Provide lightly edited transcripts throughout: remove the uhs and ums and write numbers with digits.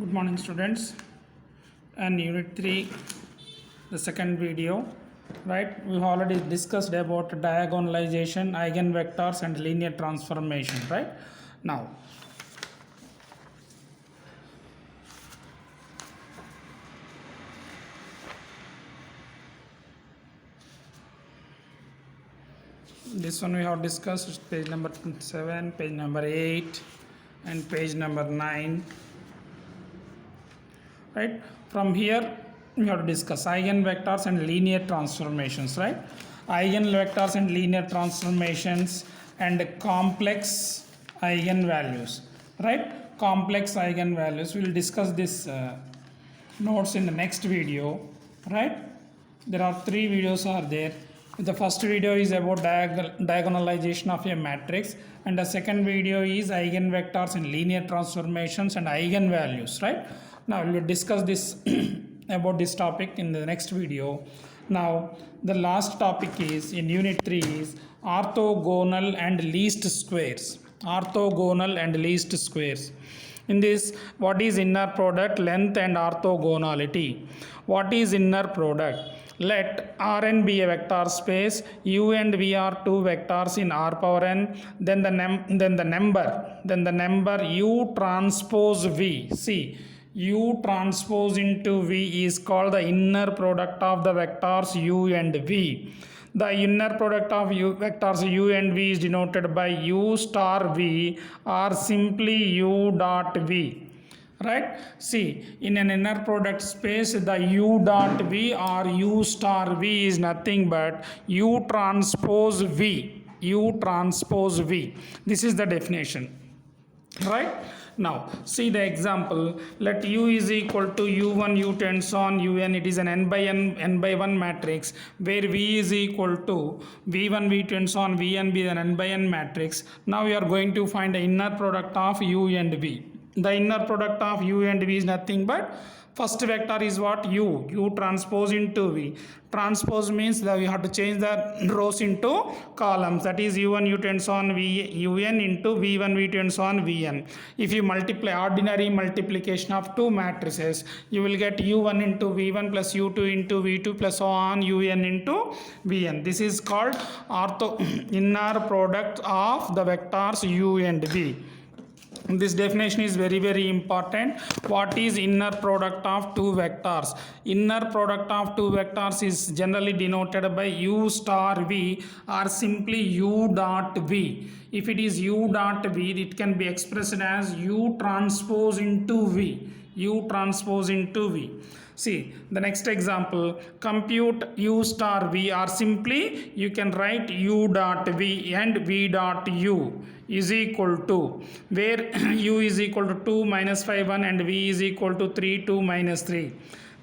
Good morning, students. And unit 3, the second video, right? We've already discussed about diagonalization, eigenvectors and linear transformation, right? Now this one we have discussed page number 7, page number 8 and page number 9, right? From here we have to discuss eigenvectors and linear transformations, right? Eigenvectors and linear transformations and complex eigenvalues, right? Complex eigenvalues, we will discuss this notes in the next video, right? There are 3 videos are there. The first video is about diagonalization of a matrix, and the second video is eigenvectors and linear transformations and eigenvalues, right? Now we will discuss this about this topic in the next video. Now the last topic is in unit 3 is orthogonal and least squares. Orthogonal and least squares. In this, what is inner product, length and orthogonality? What is inner product? Let Rn be a vector space, U and V are two vectors in R power n, then the number U transpose V. See, U transpose into V is called the inner product of the vectors U and V. The inner product of vectors U and V is denoted by U star V or simply U dot V. Right? See, in an inner product space, the U dot V or U star V is nothing but U transpose V. U transpose V. This is the definition. Right? Now, see the example. Let U is equal to U1, U tends on Un. It is an n by 1 matrix where V is equal to V1, V tends on Vn be an n by n matrix. Now we are going to find the inner product of U and V. The inner product of U and V is nothing but first vector is what? U transpose into V. Transpose means that we have to change the rows into columns. That is U1 U tends on Un into V1 V tends on Vn. If you multiply ordinary multiplication of two matrices, you will get U1 into V1 plus U2 into V2 plus so on Un into Vn. This is called inner product of the vectors U and V. This definition is very important. What is inner product of two vectors? Inner product of two vectors is generally denoted by U star V or simply U dot V. If it is U dot V, it can be expressed as U transpose into V. U transpose into V. See the next example, compute U star V, or simply you can write U dot V and V dot U is equal to, where U is equal to 2 minus 5 1 and V is equal to 3 2 minus 3.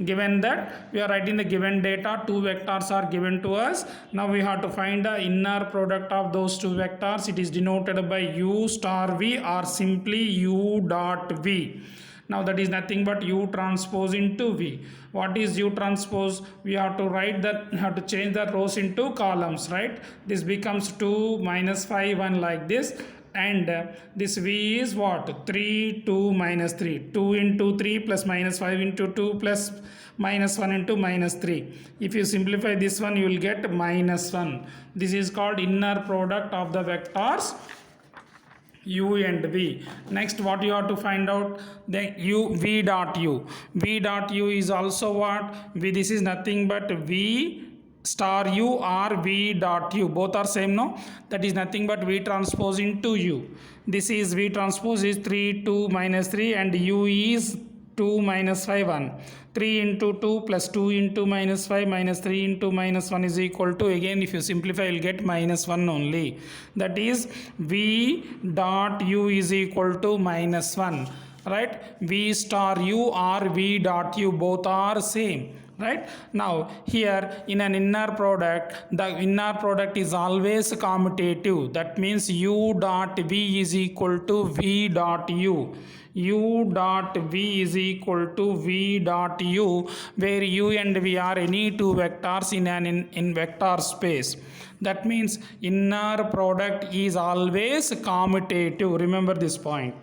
Given that we are writing the given data, two vectors are given to us. Now we have to find the inner product of those two vectors. It is denoted by U star V or simply U dot V. Now that is nothing but U transpose into V. What is U transpose? We have to write that, have to change the rows into columns, right? This becomes 2 minus 5 1 like this, and this V is what? 3 2 minus 3. 2 into 3 plus minus 5 into 2 plus minus 1 into minus 3. If you simplify this one, you will get minus 1. This is called inner product of the vectors U and V. Next, what you have to find out, the V dot U. V dot U is also what? This is nothing but V star U or V dot U. Both are same, no? That is nothing but V transpose into U. This is V transpose is 3 2 minus 3 and U is 2 minus 5 1. 3 into 2 plus 2 into minus 5 minus 3 into minus 1 is equal to, again if you simplify you will get minus 1 only. That is V dot U is equal to minus 1, right? V star U or V dot U, both are same, right? Now here in an inner product, the inner product is always commutative. That means U dot V is equal to V dot U. U dot V is equal to V dot U, where U and V are any two vectors in an in vector space. That means inner product is always commutative. Remember this point.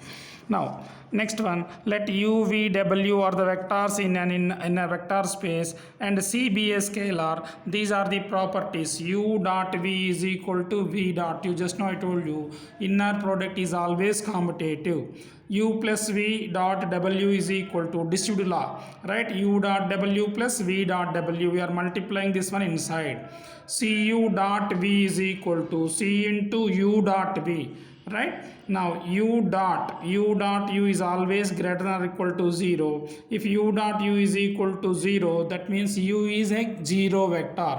Now Next one, let u, v, w are the vectors in a vector space and c be a scalar. These are the properties. U dot v is equal to v dot. You just now I told you inner product is always commutative. U plus v dot w is equal to distributive law, right? U dot w plus v dot w. We are multiplying this one inside. Cu dot v is equal to c into u dot v. Right now u dot u is always greater than or equal to 0. If u dot u is equal to 0, that means u is a zero vector.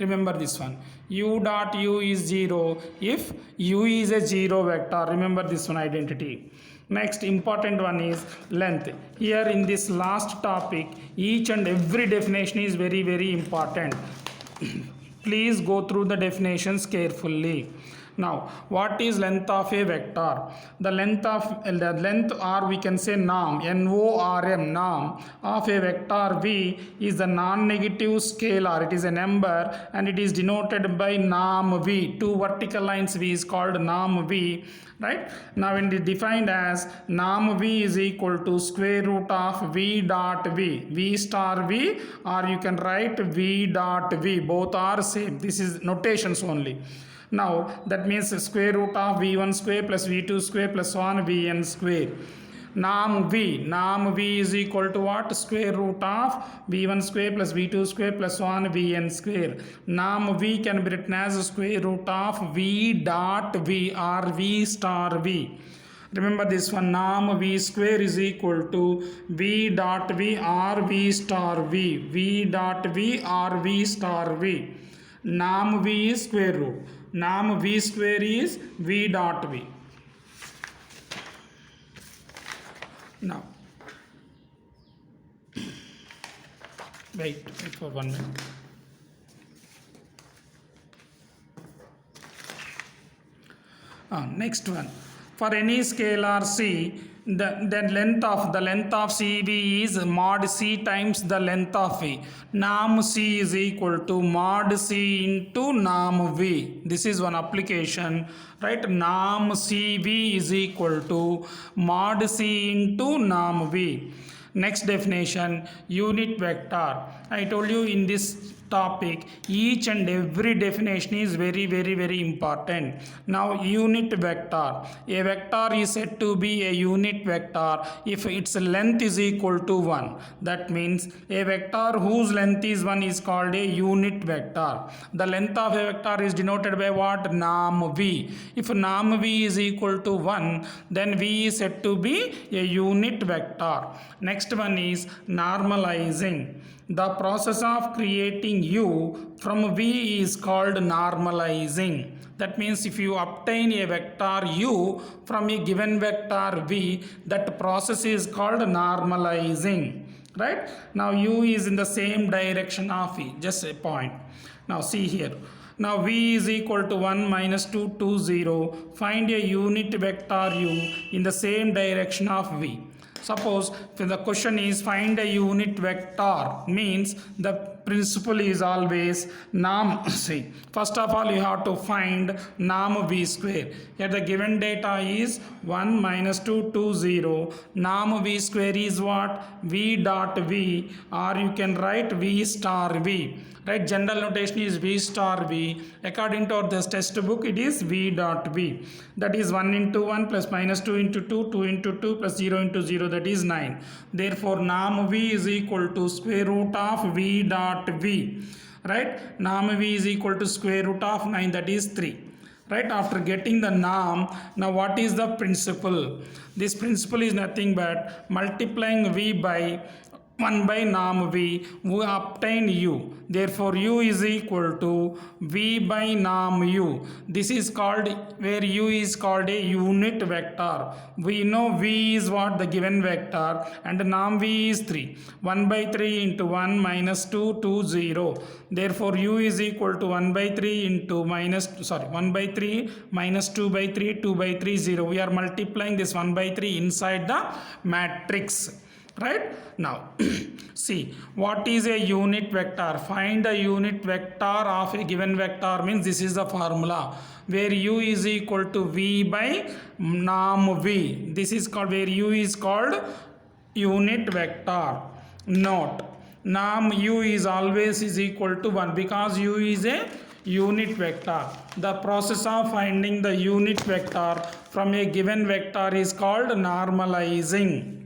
Remember this one, u dot u is 0 if u is a zero vector. Remember this one identity. Next important one is length. Here in this last topic, each and every definition is very, very important. Please go through the definitions carefully. Now, what is length of a vector? The length or we can say norm, norm, norm of a vector v is the non-negative scalar. It is a number and it is denoted by norm v. Two vertical lines v is called norm v. Right now it is defined as norm v is equal to square root of v dot v star v, or you can write v dot v. Both are same. This is notations only. Now that means square root of v1 square plus v2 square plus 1 vn square. Norm v is equal to what? Square root of v1 square plus v2 square plus 1 vn square. Norm v can be written as square root of v dot v or v star v. Remember this one, norm v square is equal to v dot v or v star v. V dot v or v star v. Norm v is square root. Norm v square is v dot v. Now, wait for 1 minute. Next one, for any scalar c, the length of CV is mod c times the length of v. Norm c is equal to mod c into norm v. This is one application, right? Norm cv is equal to mod c into norm v. Next definition, unit vector. I told you in this topic each and every definition is very, very, very important. Now unit vector, a vector is said to be a unit vector if its length is equal to 1. That means a vector whose length is 1 is called a unit vector. The length of a vector is denoted by what? Norm v. If norm v is equal to 1, then v is said to be a unit vector. Next one is normalizing. The process of creating u from v is called normalizing. That means if you obtain a vector u from a given vector v, that process is called normalizing. Right? Now u is in the same direction of v, just a point. Now see here. Now v is equal to 1 minus 2, 2, 0. Find a unit vector u in the same direction of v. Suppose the question is find a unit vector, means the principle is always norm. See, first of all you have to find norm v square. Here the given data is 1 minus 2, 2, 0. Norm v square is what? V dot v, or you can write v star v. Right, general notation is v star v. According to this textbook, it is v dot v. That is 1 into 1 plus minus 2 into 2, 2 into 2 plus 0 into 0, that is 9. Therefore, norm v is equal to square root of v dot v. Right, norm v is equal to square root of 9, that is 3. Right, after getting the norm, now what is the principle? This principle is nothing but multiplying v by 1 by norm v, we obtain u. Therefore, u is equal to v by norm u. This is called, where u is called a unit vector. We know v is what? The given vector, and norm v is 3. 1 by 3 into 1 minus 2, 2, 0. Therefore, u is equal to 1 by 3 into 1 by 3 minus 2 by 3, 2 by 3, 0. We are multiplying this 1 by 3 inside the matrix. right? Now see, what is a unit vector? Find the unit vector of a given vector means this is the formula where u is equal to v by norm v. This is called, where u is called unit vector. Note, norm u is always is equal to 1 because u is a unit vector. The process of finding the unit vector from a given vector is called normalizing.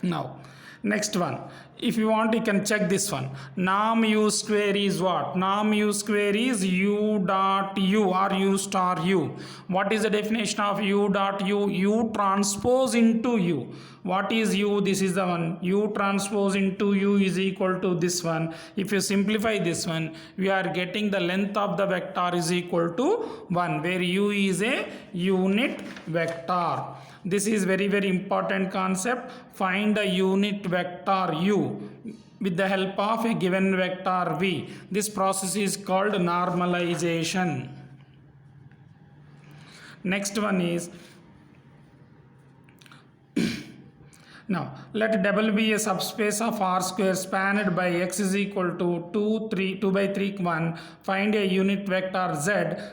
Now next one, if you want you can check this one. Norm u square is what? Norm u square is u dot u or u star u. What is the definition of u dot u? U transpose into u. What is u? This is the one. U transpose into u is equal to this one. If you simplify this one, we are getting the length of the vector is equal to 1, where u is a unit vector. This is very important concept. Find the unit vector u with the help of a given vector v. This process is called normalization. Next one is, now let double be a subspace of R square spanned by x is equal to 2 by 3 1. Find a unit vector z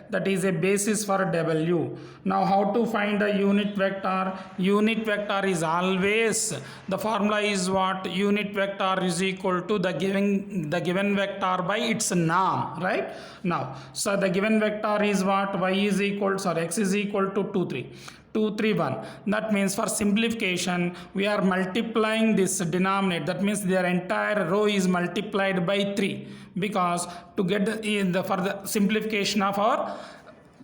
that is a basis for w. Now how to find the unit vector? Unit vector is always, the formula is what? Unit vector is equal to the given vector by its norm, right? Now so the given vector is what? Y is equal, sorry, x is equal to 2 3. 2 3 1. That means for simplification we are multiplying this denominator. That means their entire row is multiplied by 3, because to get for the simplification of our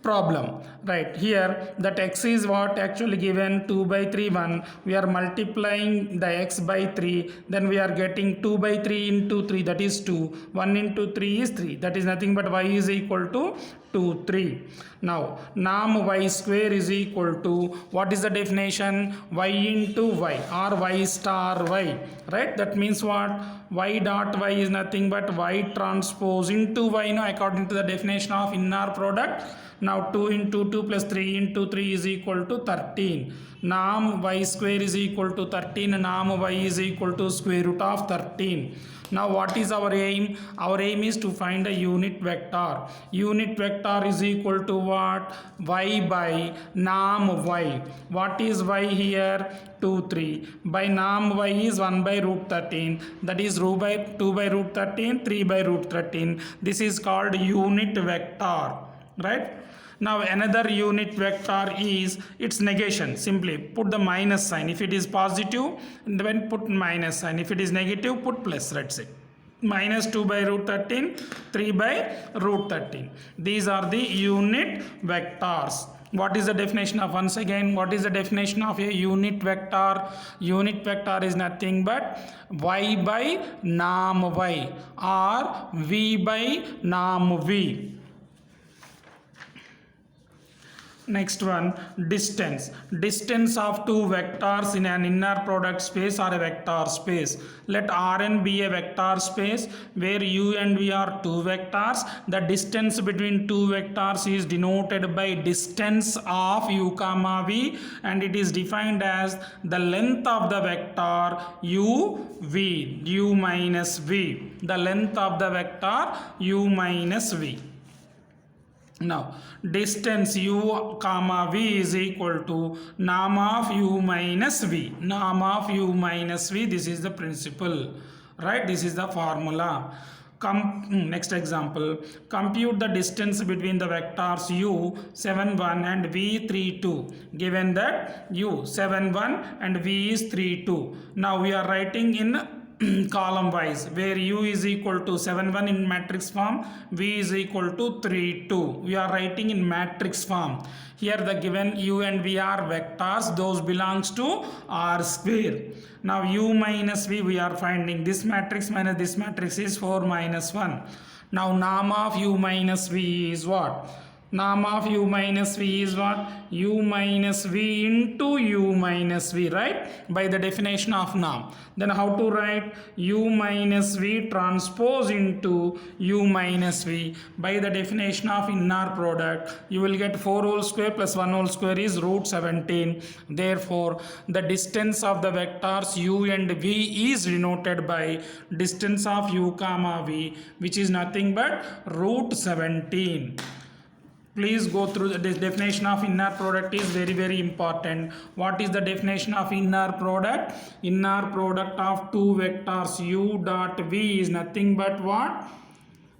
problem, right? Here that x is what actually given 2 by 3 1. We are multiplying the x by 3, then we are getting 2 by 3 into 3, that is 2. 1 into 3 is 3, that is nothing but y is equal to 2 3. Now norm y square is equal to, what is the definition? Y into y or y star y, right? That means what? Y dot y is nothing but y transpose into y, now according to the definition of inner product. Now 2 into 2 plus 3 into 3 is equal to 13. Norm y square is equal to 13, norm y is equal to square root of 13. Now what is our aim? Our aim is to find a unit vector. Unit vector is equal to what? Y by norm y. What is y here? 2 3. By norm y is 1 by root 13. That is 2 by root 13, 3 by root 13. This is called unit vector, right? Now another unit vector is its negation. Simply put the minus sign. If it is positive, then put minus sign. If it is negative, put plus. That's it. Minus 2 by root 13, 3 by root 13. These are the unit vectors. What is the definition of, once again, what is the definition of a unit vector? Unit vector is nothing but y by norm y or v by norm v. Next one, distance. Distance of two vectors in an inner product space or a vector space. Let Rn be a vector space where u and v are two vectors. The distance between two vectors is denoted by distance of u comma v, and it is defined as the length of the vector u v, u minus v. The length of the vector u minus v. Now distance u comma v is equal to norm of u minus v. Norm of u minus v, this is the principle, right? This is the formula. Next example, compute the distance between the vectors u 7 1 and v 3 2, given that u 7 1 and v is 3 2. Now we are writing in column wise, where u is equal to 7 1 in matrix form, v is equal to 3 2. We are writing in matrix form. Here the given u and v are vectors, those belongs to R square. Now u minus v we are finding, this matrix minus this matrix is 4 minus 1. Now norm of u minus v is what? Norm of u minus v is what? U minus v into u minus v, right? By the definition of norm. Then how to write? U minus v transpose into u minus v. By the definition of inner product, you will get 4 whole square plus 1 whole square is root 17. Therefore, the distance of the vectors u and v is denoted by distance of u comma v, which is nothing but root 17. Please go through the definition of inner product is very important. What is the definition of inner product? Inner product of two vectors u dot v is nothing but what?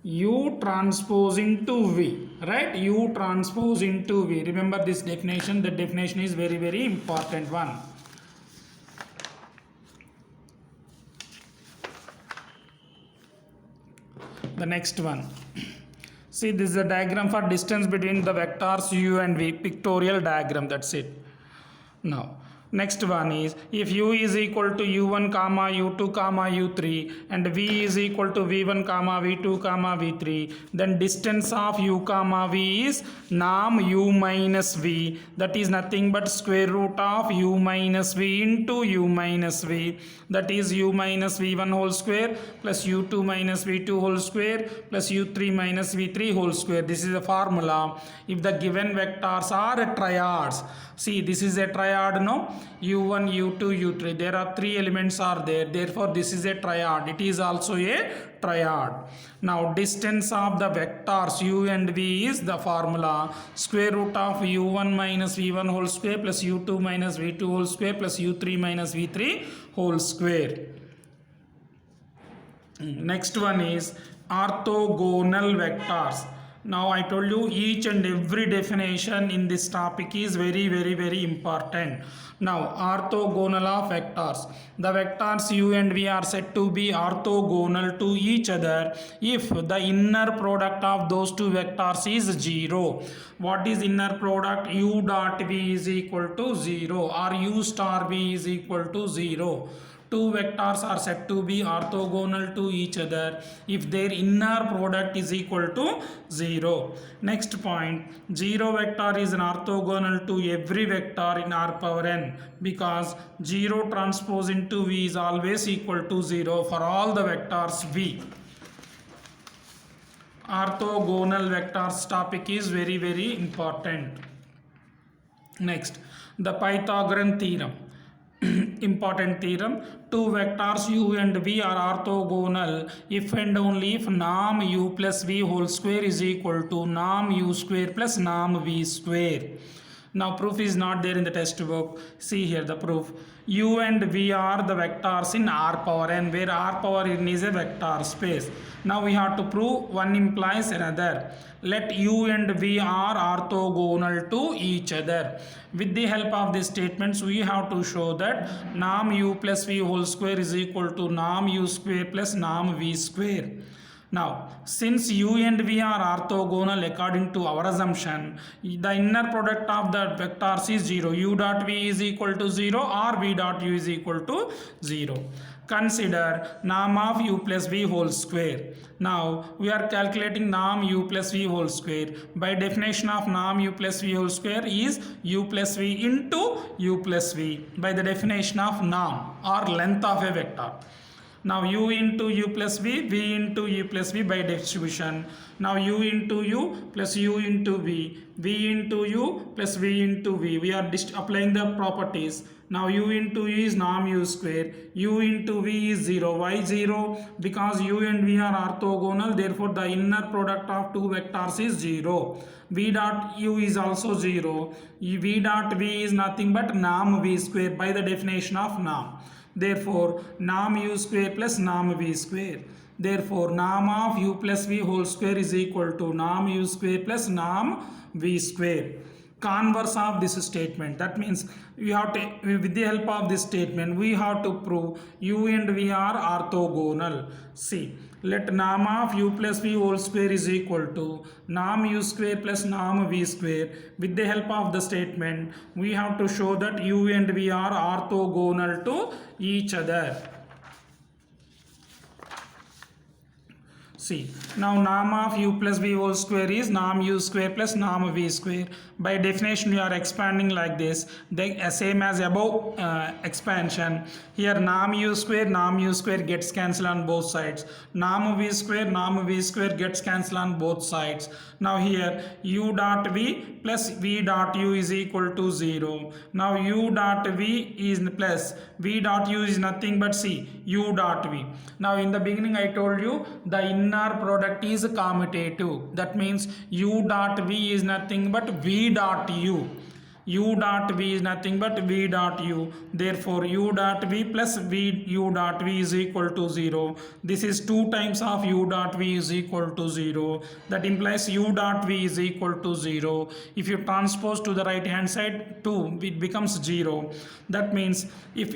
U transpose into v, right? U transpose into v. Remember this definition. The definition is very important one. The next one. See, this is a diagram for distance between the vectors u and v, pictorial diagram, that's it. Now, next one is, if u is equal to u1 comma u2 comma u3 and v is equal to v1 comma v2 comma v3, then distance of u comma v is norm u minus v, that is nothing but square root of u minus v into u minus v, that is u minus v1 whole square plus u2 minus v2 whole square plus u3 minus v3 whole square. This is a formula if the given vectors are triads. See, this is a triad, no? u1, u2, u3. There are three elements are there. Therefore, this is a triad. It is also a triad. Now, distance of the vectors u and v is the formula square root of u1 minus v1 whole square plus u2 minus v2 whole square plus u3 minus v3 whole square. Next one is orthogonal vectors. Now I told you each and every definition in this topic is very important. Now orthogonal of vectors. The vectors u and v are said to be orthogonal to each other if the inner product of those two vectors is 0. What is inner product? U dot v is equal to 0 or u star v is equal to 0. Two vectors are said to be orthogonal to each other if their inner product is equal to 0. Next point, 0 vector is an orthogonal to every vector in R power n because 0 transpose into v is always equal to 0 for all the vectors v. Orthogonal vectors topic is very important. Next, the Pythagorean theorem. Important theorem. Two vectors u and v are orthogonal if and only if norm u plus v whole square is equal to norm u square plus norm v square. Now proof is not there in the textbook. See here the proof. U and v are the vectors in R power n, where R power n is a vector space. Now we have to prove one implies another. Let u and v are orthogonal to each other. With the help of these statements, we have to show that norm u plus v whole square is equal to norm u square plus norm v square. Now, since u and v are orthogonal according to our assumption, the inner product of the vectors is 0. U dot v is equal to 0 or v dot u is equal to 0. Consider norm of u plus v whole square. Now, we are calculating norm u plus v whole square. By definition of norm u plus v whole square is u plus v into u plus v by the definition of norm or length of a vector. Now u into u plus v, v into u plus v by distribution. Now u into u plus u into v, v into u plus v into v. We are applying the properties. Now u into u is norm u square, u into v is 0. Why 0? Because u and v are orthogonal, therefore the inner product of two vectors is 0. V dot u is also 0. V dot v is nothing but norm v square by the definition of norm. Therefore, norm u square plus norm v square. Therefore, norm of u plus v whole square is equal to norm u square plus norm v square. Converse of this statement. That means we have to, with the help of this statement, we have to prove u and v are orthogonal. See, let norm of u plus v whole square is equal to norm u square plus norm v square. With the help of the statement, we have to show that u and v are orthogonal to each other. See, now norm of u plus v whole square is norm u square plus norm v square. By definition, we are expanding like this. The same as above expansion. Here norm u square gets cancelled on both sides. Norm v square gets cancelled on both sides. Now here u dot v plus v dot u is equal to 0. Now u dot v is plus v dot u is nothing but see u dot v. Now in the beginning I told you the inner product is commutative. That means u dot v is nothing but v dot u. U dot v is nothing but v dot u. Therefore u dot v plus v u dot v is equal to 0. This is 2 times of u dot v is equal to 0. That implies u dot v is equal to 0. If you transpose to the right hand side 2, it becomes 0. That means if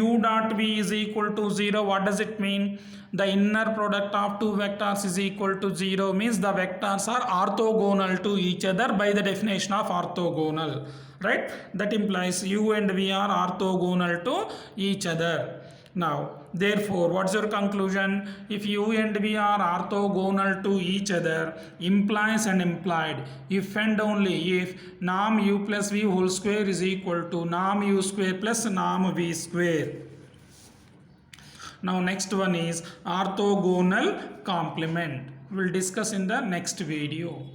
u dot v is equal to 0, what does it mean? The inner product of two vectors is equal to 0 means the vectors are orthogonal to each other by the definition of orthogonal, right? That implies u and v are orthogonal to each other. Now therefore what's your conclusion? If u and v are orthogonal to each other implies and implied if and only if norm u plus v whole square is equal to norm u square plus norm v square. Now next one is orthogonal complement. We'll discuss in the next video.